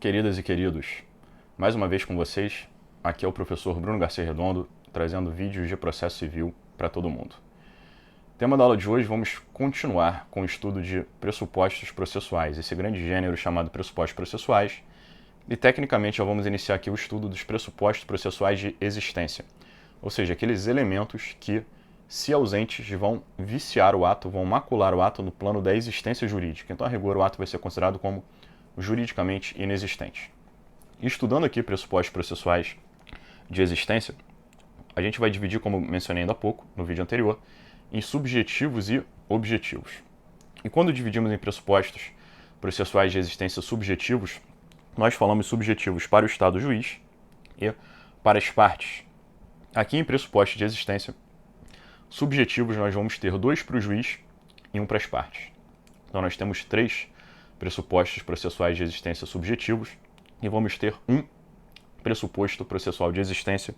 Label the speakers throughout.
Speaker 1: queridas e queridos, mais uma vez com vocês, aqui é o professor Bruno Garcia Redondo, trazendo vídeos de processo civil para todo mundo. Tema da aula de hoje, vamos continuar com o estudo de pressupostos processuais, esse grande gênero chamado pressupostos processuais, e tecnicamente já vamos iniciar aqui o estudo dos pressupostos processuais de existência, ou seja, aqueles elementos que, se ausentes, vão viciar o ato, vão macular o ato no plano da existência jurídica. Então, a rigor, o ato vai ser considerado como juridicamente inexistente. E estudando aqui pressupostos processuais de existência, a gente vai dividir, como mencionei ainda há pouco, no vídeo anterior, em subjetivos e objetivos. E quando dividimos em pressupostos processuais de existência subjetivos, nós falamos subjetivos para o Estado juiz e para as partes. Aqui em pressupostos de existência, subjetivos nós vamos ter 2 para o juiz e 1 para as partes. Então nós temos 3 pressupostos processuais de existência subjetivos e vamos ter 1 pressuposto processual de existência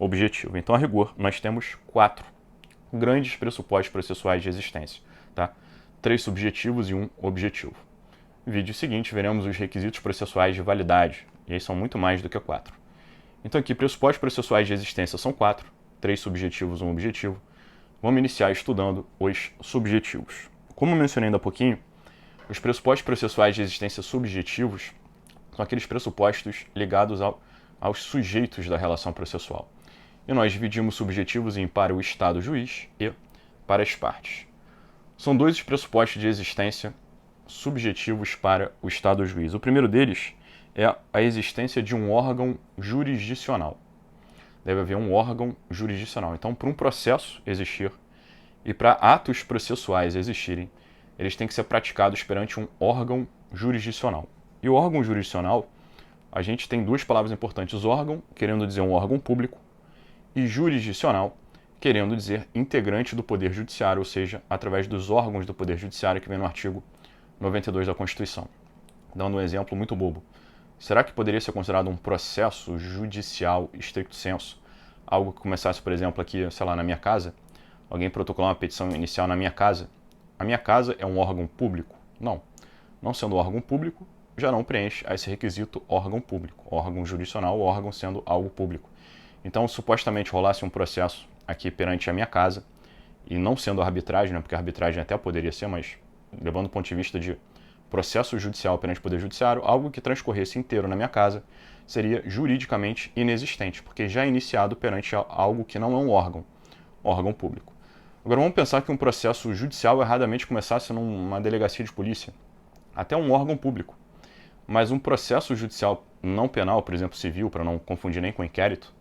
Speaker 1: objetivo. Então, a rigor, nós temos 4 grandes pressupostos processuais de existência, tá? 3 subjetivos e 1 objetivo. No vídeo seguinte, veremos os requisitos processuais de validade, e aí são muito mais do que 4. Então, aqui, pressupostos processuais de existência são 4, 3 subjetivos e 1 objetivo. Vamos iniciar estudando os subjetivos. Como eu mencionei ainda há pouquinho, os pressupostos processuais de existência subjetivos são aqueles pressupostos ligados aos sujeitos da relação processual. E nós dividimos subjetivos em para o Estado juiz e para as partes. São 2 os pressupostos de existência subjetivos para o Estado juiz. O primeiro deles é a existência de um órgão jurisdicional. Deve haver um órgão jurisdicional. Então, para um processo existir e para atos processuais existirem, eles têm que ser praticados perante um órgão jurisdicional. E o órgão jurisdicional, a gente tem 2 palavras importantes: órgão, querendo dizer um órgão público, e jurisdicional, querendo dizer integrante do Poder Judiciário, ou seja, através dos órgãos do Poder Judiciário, que vem no artigo 92 da Constituição. Dando um exemplo muito bobo. Será que poderia ser considerado um processo judicial stricto sensu? Algo que começasse, por exemplo, aqui, sei lá, na minha casa? Alguém protocolar uma petição inicial na minha casa? A minha casa é um órgão público? Não. Não sendo órgão público, já não preenche esse requisito órgão público. Órgão jurisdicional, órgão sendo algo público. Então, supostamente rolasse um processo aqui perante a minha casa, e não sendo arbitragem, né, porque a arbitragem até poderia ser, mas levando do ponto de vista de processo judicial perante o Poder Judiciário, algo que transcorresse inteiro na minha casa seria juridicamente inexistente, porque já é iniciado perante algo que não é um órgão público. Agora vamos pensar que um processo judicial erradamente começasse numa delegacia de polícia, até um órgão público. Mas um processo judicial não penal, por exemplo, civil, para não confundir nem com inquérito,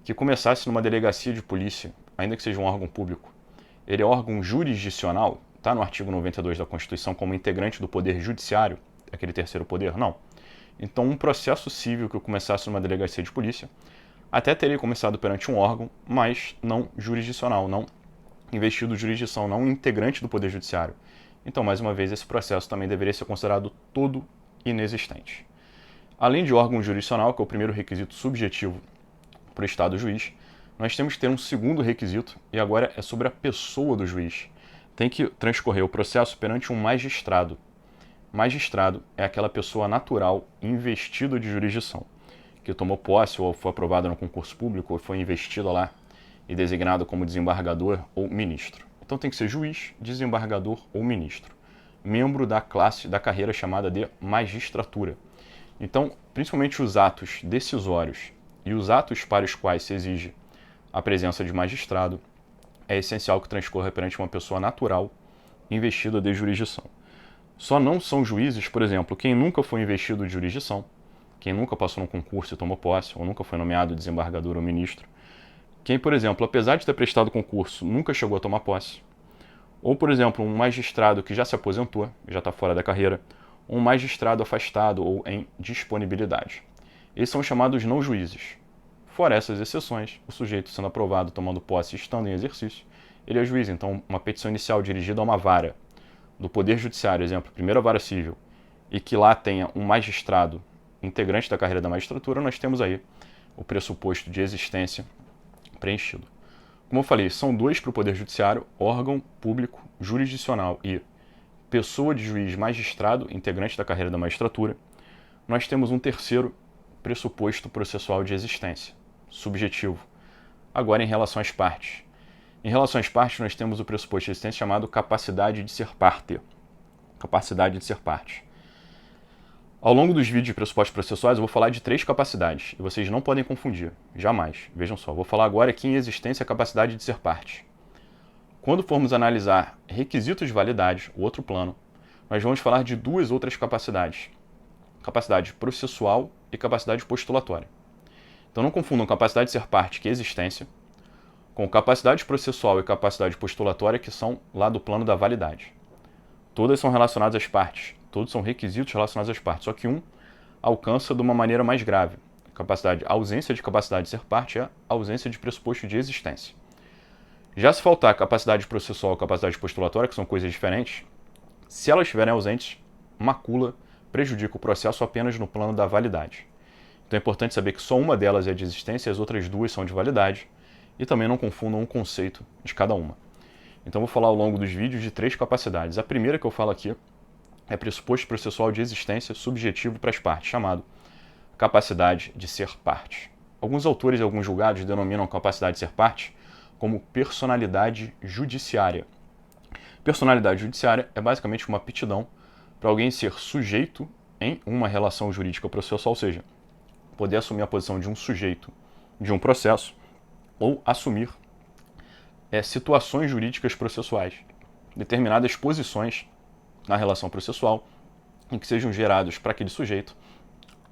Speaker 1: que começasse numa delegacia de polícia, ainda que seja um órgão público, ele é órgão jurisdicional, está no artigo 92 da Constituição como integrante do Poder Judiciário, aquele terceiro poder? Não. Então, um processo civil que começasse numa delegacia de polícia, até teria começado perante um órgão, mas não jurisdicional, não investido jurisdição, não integrante do Poder Judiciário. Então, mais uma vez, esse processo também deveria ser considerado todo inexistente. Além de órgão jurisdicional, que é o primeiro requisito subjetivo para o Estado juiz, nós temos que ter um segundo requisito, e agora é sobre a pessoa do juiz. Tem que transcorrer o processo perante um magistrado. Magistrado é aquela pessoa natural investida de jurisdição, que tomou posse ou foi aprovada no concurso público, ou foi investida lá e designado como desembargador ou ministro. Então tem que ser juiz, desembargador ou ministro, membro da classe da carreira chamada de magistratura. Então, principalmente os atos decisórios e os atos para os quais se exige a presença de magistrado, é essencial que transcorra perante uma pessoa natural investida de jurisdição. Só não são juízes, por exemplo, quem nunca foi investido de jurisdição, quem nunca passou num concurso e tomou posse, ou nunca foi nomeado desembargador ou ministro, quem, por exemplo, apesar de ter prestado concurso, nunca chegou a tomar posse, ou, por exemplo, um magistrado que já se aposentou, já está fora da carreira, ou um magistrado afastado ou em disponibilidade. Esses são chamados não juízes. Fora essas exceções, o sujeito sendo aprovado, tomando posse e estando em exercício, ele é juiz. Então, uma petição inicial dirigida a uma vara do Poder Judiciário, exemplo, primeira vara civil, e que lá tenha um magistrado integrante da carreira da magistratura, nós temos aí o pressuposto de existência preenchido. Como eu falei, são 2 para o Poder Judiciário: órgão público jurisdicional e pessoa de juiz magistrado integrante da carreira da magistratura. nós temos um terceiro pressuposto processual de existência, subjetivo. Agora, em relação às partes. Em relação às partes, nós temos o pressuposto de existência chamado capacidade de ser parte. Capacidade de ser parte. Ao longo dos vídeos de pressupostos processuais, eu vou falar de 3 capacidades, e vocês não podem confundir, jamais. Vejam só, vou falar agora aqui em existência a capacidade de ser parte. Quando formos analisar requisitos de validade, o outro plano, nós vamos falar de 2 outras capacidades. Capacidade processual e capacidade postulatória. Então não confundam capacidade de ser parte, que é existência, com capacidade processual e capacidade postulatória, que são lá do plano da validade. Todas são relacionadas às partes, todos são requisitos relacionados às partes, só que um alcança de uma maneira mais grave. A ausência de capacidade de ser parte é a ausência de pressuposto de existência. Já se faltar capacidade processual e capacidade postulatória, que são coisas diferentes, se elas estiverem ausentes, macula, prejudica o processo apenas no plano da validade. Então é importante saber que só uma delas é de existência e as outras 2 são de validade, e também não confundam o conceito de cada uma. Então vou falar ao longo dos vídeos de 3 capacidades. A primeira que eu falo aqui é pressuposto processual de existência subjetivo para as partes, chamado capacidade de ser parte. Alguns autores e alguns julgados denominam a capacidade de ser parte como personalidade judiciária. Personalidade judiciária é basicamente uma aptidão para alguém ser sujeito em uma relação jurídica processual, ou seja, poder assumir a posição de um sujeito de um processo ou assumir situações jurídicas processuais, determinadas posições na relação processual em que sejam gerados para aquele sujeito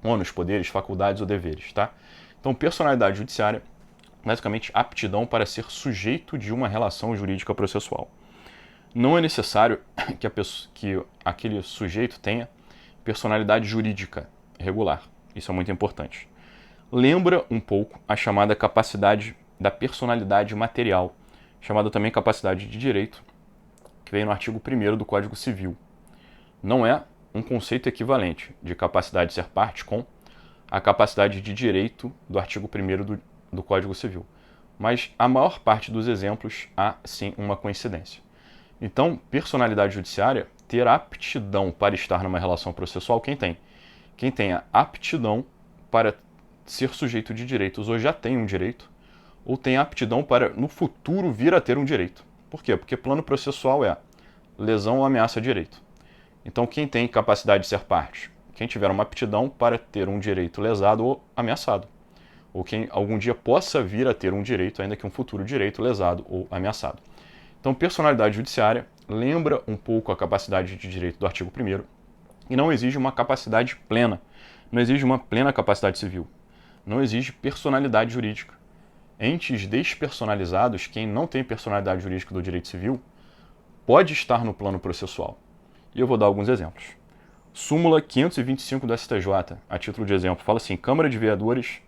Speaker 1: ônus, poderes, faculdades ou deveres. Tá? Então, personalidade judiciária, basicamente aptidão para ser sujeito de uma relação jurídica processual. Não é necessário que aquele sujeito tenha personalidade jurídica regular. Isso é muito importante. Lembra um pouco a chamada capacidade da personalidade material, chamada também capacidade de direito, que vem no artigo 1º do Código Civil. Não é um conceito equivalente de capacidade de ser parte com a capacidade de direito do artigo 1º do Código Civil. Mas a maior parte dos exemplos há, sim, uma coincidência. Então, personalidade judiciária ter aptidão para estar numa relação processual, quem tem? Quem tem a aptidão para ser sujeito de direitos ou já tem um direito, ou tem aptidão para, no futuro, vir a ter um direito. Por quê? Porque plano processual é lesão ou ameaça a direito. Então, quem tem capacidade de ser parte? Quem tiver uma aptidão para ter um direito lesado ou ameaçado. Ou quem algum dia possa vir a ter um direito, ainda que um futuro direito lesado ou ameaçado. Então, personalidade judiciária lembra um pouco a capacidade de direito do artigo 1º e não exige uma capacidade plena, não exige uma plena capacidade civil, não exige personalidade jurídica. Entes despersonalizados, quem não tem personalidade jurídica do direito civil, pode estar no plano processual. E eu vou dar alguns exemplos. Súmula 525 do STJ, a título de exemplo, fala assim: Câmara de Vereadores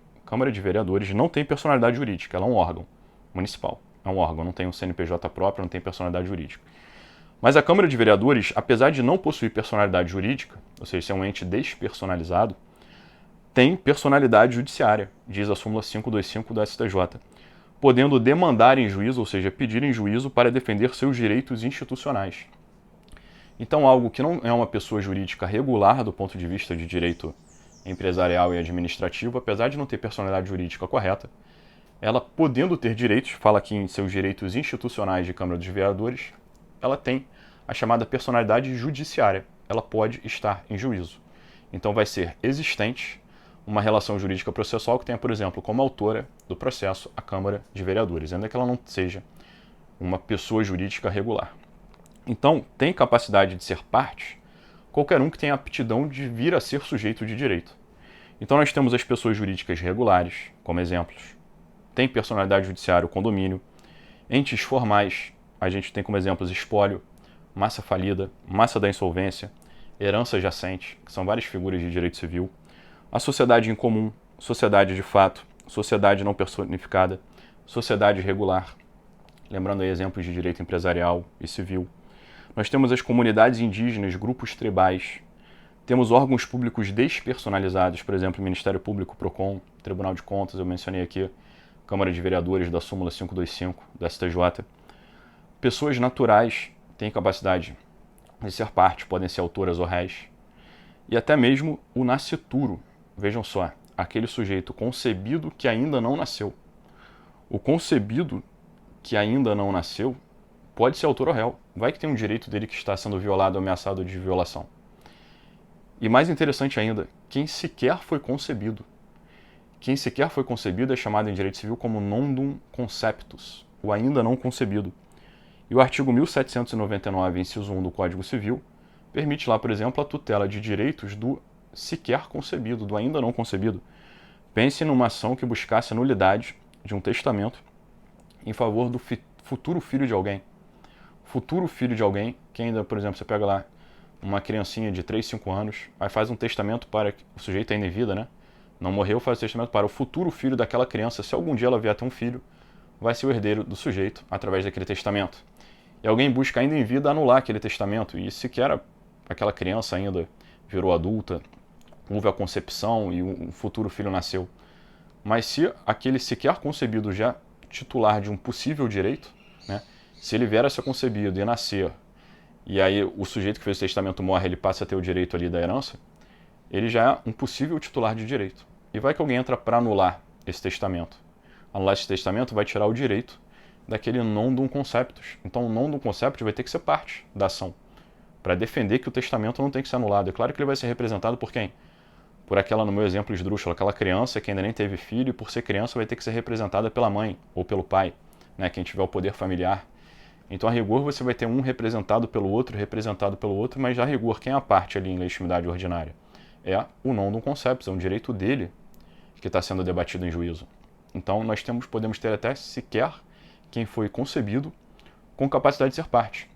Speaker 1: não tem personalidade jurídica, ela é um órgão municipal. É um órgão, não tem um CNPJ próprio, não tem personalidade jurídica. Mas a Câmara de Vereadores, apesar de não possuir personalidade jurídica, ou seja, ser um ente despersonalizado, tem personalidade judiciária, diz a súmula 525 do STJ, podendo demandar em juízo, ou seja, pedir em juízo para defender seus direitos institucionais. Então, algo que não é uma pessoa jurídica regular do ponto de vista de direito empresarial e administrativo, apesar de não ter personalidade jurídica correta, ela podendo ter direitos, fala aqui em seus direitos institucionais de Câmara dos Vereadores, ela tem a chamada personalidade judiciária, ela pode estar em juízo. Então vai ser existente uma relação jurídica processual que tenha, por exemplo, como autora do processo a Câmara de Vereadores, ainda que ela não seja uma pessoa jurídica regular. Então, tem capacidade de ser parte qualquer um que tenha aptidão de vir a ser sujeito de direito. Então nós temos as pessoas jurídicas regulares, como exemplos. Tem personalidade judiciária o condomínio. Entes formais, a gente tem como exemplos espólio, massa falida, massa da insolvência, herança jacente, que são várias figuras de direito civil. A sociedade em comum, sociedade de fato, sociedade não personificada, sociedade regular, lembrando aí exemplos de direito empresarial e civil. Nós temos as comunidades indígenas, grupos tribais, temos órgãos públicos despersonalizados, por exemplo, Ministério Público, PROCON, Tribunal de Contas, eu mencionei aqui, Câmara de Vereadores da súmula 525 da STJ. Pessoas naturais têm capacidade de ser parte, podem ser autoras ou réis. e até mesmo o nascituro. Vejam só, aquele sujeito concebido que ainda não nasceu. O concebido que ainda não nasceu pode ser autor ou réu. Vai que tem um direito dele que está sendo violado ou ameaçado de violação. E mais interessante ainda, quem sequer foi concebido. Quem sequer foi concebido é chamado em direito civil como nondum conceptus, o ainda não concebido. E o artigo 1799, inciso 1 do Código Civil, permite lá, por exemplo, a tutela de direitos do sequer concebido, do ainda não concebido. Pense numa ação que buscasse a nulidade de um testamento em favor do futuro filho de alguém. Futuro filho de alguém, que ainda, por exemplo, você pega lá uma criancinha de 3, 5 anos, aí faz um testamento para o sujeito ainda em vida, né? Não morreu, faz o testamento para o futuro filho daquela criança. Se algum dia ela vier a ter um filho, vai ser o herdeiro do sujeito através daquele testamento. E alguém busca ainda em vida anular aquele testamento, e sequer aquela criança ainda virou adulta, houve a concepção e um futuro filho nasceu. Mas se aquele sequer concebido já titular de um possível direito, né, se ele vier a ser concebido e nascer, e aí o sujeito que fez o testamento morre, ele passa a ter o direito ali da herança, ele já é um possível titular de direito. E vai que alguém entra para anular esse testamento. Anular esse testamento vai tirar o direito daquele nondum conceptus. Então o nondum conceptus vai ter que ser parte da ação, para defender que o testamento não tem que ser anulado. É claro que ele vai ser representado por quem? Por aquela, no meu exemplo esdrúxulo, aquela criança que ainda nem teve filho, e por ser criança vai ter que ser representada pela mãe ou pelo pai, né, quem tiver o poder familiar. Então, a rigor, você vai ter um representado pelo outro, mas a rigor, quem é a parte ali em legitimidade ordinária? É o nondum conceptus, é um direito dele que está sendo debatido em juízo. Então, nós podemos ter até sequer quem foi concebido com capacidade de ser parte.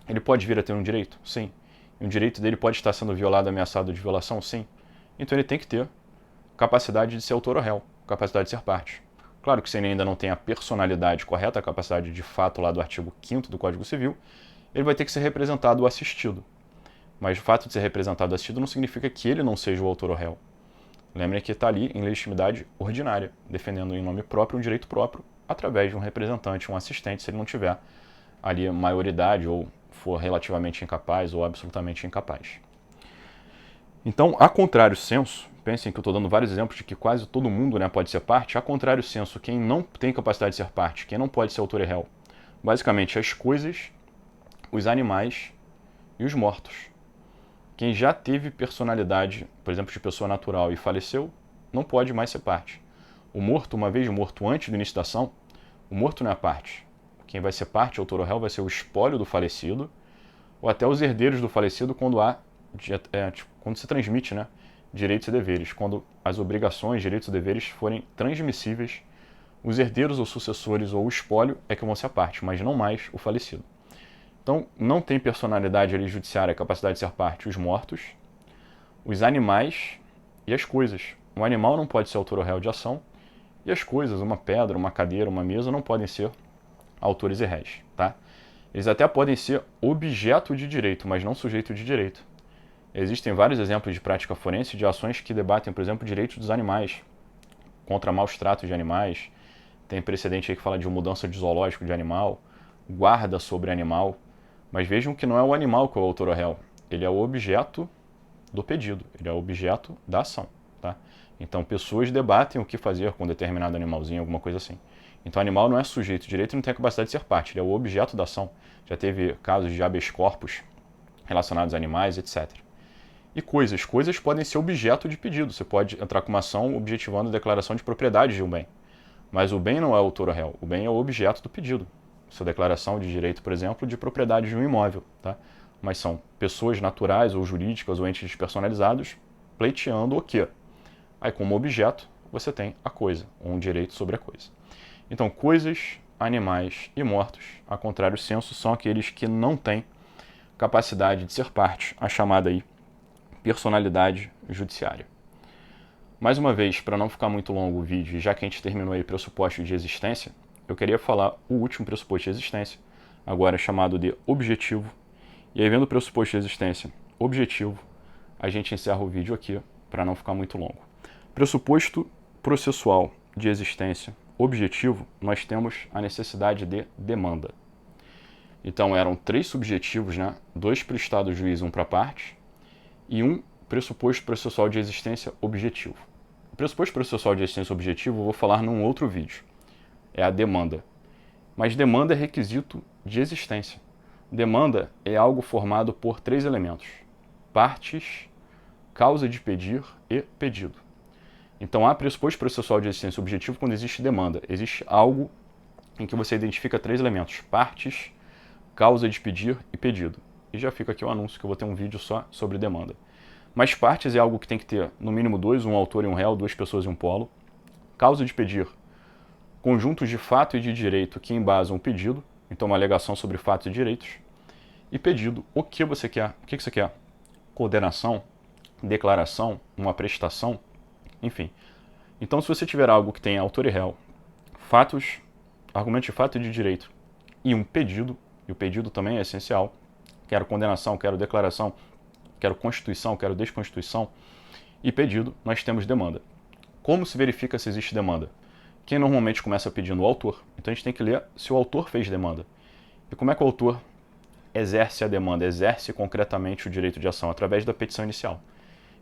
Speaker 1: Ele pode vir a ter um direito? Sim. E um direito dele pode estar sendo violado, ameaçado de violação? Sim. Então ele tem que ter capacidade de ser autor ou réu, capacidade de ser parte. Claro que se ele ainda não tem a personalidade correta, a capacidade de fato lá do artigo 5º do Código Civil, ele vai ter que ser representado ou assistido. Mas o fato de ser representado ou assistido não significa que ele não seja o autor ou réu. Lembre que está ali em legitimidade ordinária, defendendo em nome próprio um direito próprio, através de um representante, um assistente, se ele não tiver ali maioridade ou for relativamente incapaz ou absolutamente incapaz. Então, a contrário senso, pensem que eu estou dando vários exemplos de que quase todo mundo, né, pode ser parte. A contrário senso, quem não tem capacidade de ser parte, quem não pode ser autor e réu, basicamente as coisas, os animais e os mortos. Quem já teve personalidade, por exemplo, de pessoa natural e faleceu, não pode mais ser parte. O morto, uma vez morto antes do início da ação, o morto não é parte. Quem vai ser parte, autor ou réu, vai ser o espólio do falecido, ou até os herdeiros do falecido quando quando se transmite, né, direitos e deveres. Quando as obrigações, direitos e deveres forem transmissíveis, os herdeiros ou sucessores ou o espólio é que vão ser a parte, mas não mais o falecido. Então, não tem personalidade ali judiciária, capacidade de ser parte, os mortos, os animais e as coisas. O animal não pode ser autor ou réu de ação, e as coisas, uma pedra, uma cadeira, uma mesa, não podem ser autores e réis, tá? Eles até podem ser objeto de direito, mas não sujeito de direito. Existem vários exemplos de prática forense de ações que debatem, por exemplo, direitos dos animais, contra maus tratos de animais. Tem precedente aí que fala de mudança de zoológico de animal, guarda sobre animal. Mas vejam que não é o animal que é o autor ou réu, ele é o objeto do pedido, ele é o objeto da ação, tá? Então, pessoas debatem o que fazer com um determinado animalzinho, alguma coisa assim. Então, o animal não é sujeito de direito e não tem a capacidade de ser parte, ele é o objeto da ação. Já teve casos de habeas corpus relacionados a animais, etc. E coisas podem ser objeto de pedido. Você pode entrar com uma ação objetivando a declaração de propriedade de um bem. Mas o bem não é autor ou réu, o bem é o objeto do pedido. Sua declaração de direito, por exemplo, de propriedade de um imóvel, tá? Mas são pessoas naturais ou jurídicas ou entes despersonalizados pleiteando o quê? Aí, como objeto, você tem a coisa, ou um direito sobre a coisa. Então, coisas, animais e mortos, a contrário senso, são aqueles que não têm capacidade de ser parte, a chamada aí personalidade judiciária. Mais uma vez, para não ficar muito longo o vídeo, já que a gente terminou aí pressuposto de existência, eu queria falar o último pressuposto de existência, agora chamado de objetivo. E aí, vendo o pressuposto de existência objetivo, a gente encerra o vídeo aqui, para não ficar muito longo. Pressuposto processual de existência objetivo, nós temos a necessidade de demanda. Então, eram 3 subjetivos, né? 2 para o Estado juiz e 1 para a parte, e 1 pressuposto processual de existência objetivo. O pressuposto processual de existência objetivo eu vou falar num outro vídeo. É a demanda. Mas demanda é requisito de existência. Demanda é algo formado por 3 elementos: partes, causa de pedir e pedido. Então há pressuposto processual de existência objetivo quando existe demanda. Existe algo em que você identifica 3 elementos: partes, causa de pedir e pedido. E já fica aqui o anúncio que eu vou ter um vídeo só sobre demanda. Mas partes é algo que tem que ter no mínimo 2, um autor e um réu, 2 pessoas e um polo. Causa de pedir, conjuntos de fato e de direito que embasam o pedido, então uma alegação sobre fatos e direitos. E pedido, o que você quer? O que você quer? Coordenação, declaração, uma prestação, enfim. Então se você tiver algo que tem autor e réu, fatos, argumento de fato e de direito, e um pedido, e o pedido também é essencial, quero condenação, quero declaração, quero constituição, quero desconstituição, e pedido, nós temos demanda. Como se verifica se existe demanda? Quem normalmente começa pedindo o autor, então a gente tem que ler se o autor fez demanda. E como é que o autor exerce a demanda, exerce concretamente o direito de ação? Através da petição inicial.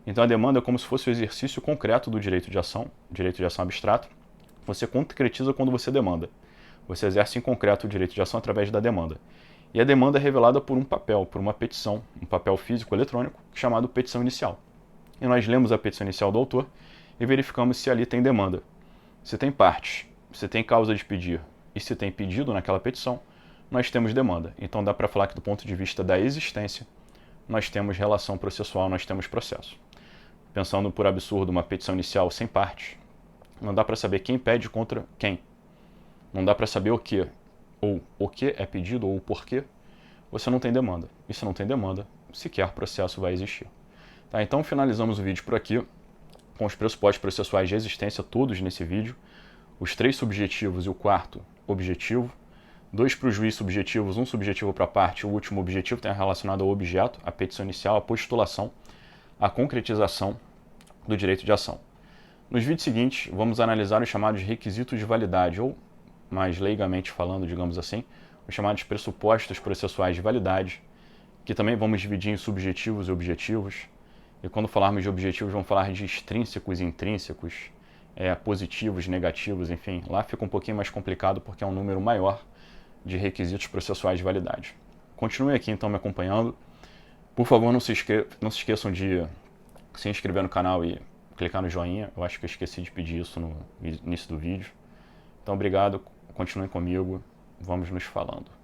Speaker 1: Então a demanda é como se fosse o exercício concreto do direito de ação abstrato. Você concretiza quando você demanda. Você exerce em concreto o direito de ação através da demanda. E a demanda é revelada por um papel, por uma petição, um papel físico eletrônico chamado petição inicial. E nós lemos a petição inicial do autor e verificamos se ali tem demanda. Se tem partes, se tem causa de pedir e se tem pedido naquela petição, nós temos demanda. Então dá para falar que do ponto de vista da existência, nós temos relação processual, nós temos processo. Pensando por absurdo uma petição inicial sem partes, não dá para saber quem pede contra quem. Não dá para saber o que, ou o que é pedido, ou o porquê. Você não tem demanda. E se não tem demanda, sequer processo vai existir. Tá, então finalizamos o vídeo por aqui, com os pressupostos processuais de existência, todos nesse vídeo. Os 3 subjetivos e o 4º objetivo. 2 para o juiz subjetivos, 1 subjetivo para a parte. O último objetivo tem relacionado ao objeto, a petição inicial, a postulação, a concretização do direito de ação. Nos vídeos seguintes, vamos analisar os chamados requisitos de validade, ou, mais leigamente falando, digamos assim, os chamados pressupostos processuais de validade, que também vamos dividir em subjetivos e objetivos. E quando falarmos de objetivos, vamos falar de extrínsecos e intrínsecos, positivos, negativos, enfim. Lá fica um pouquinho mais complicado porque é um número maior de requisitos processuais de validade. Continue aqui então me acompanhando. Por favor, não se esqueçam de se inscrever no canal e clicar no joinha. Eu acho que eu esqueci de pedir isso no início do vídeo. Então, obrigado. Continuem comigo. Vamos nos falando.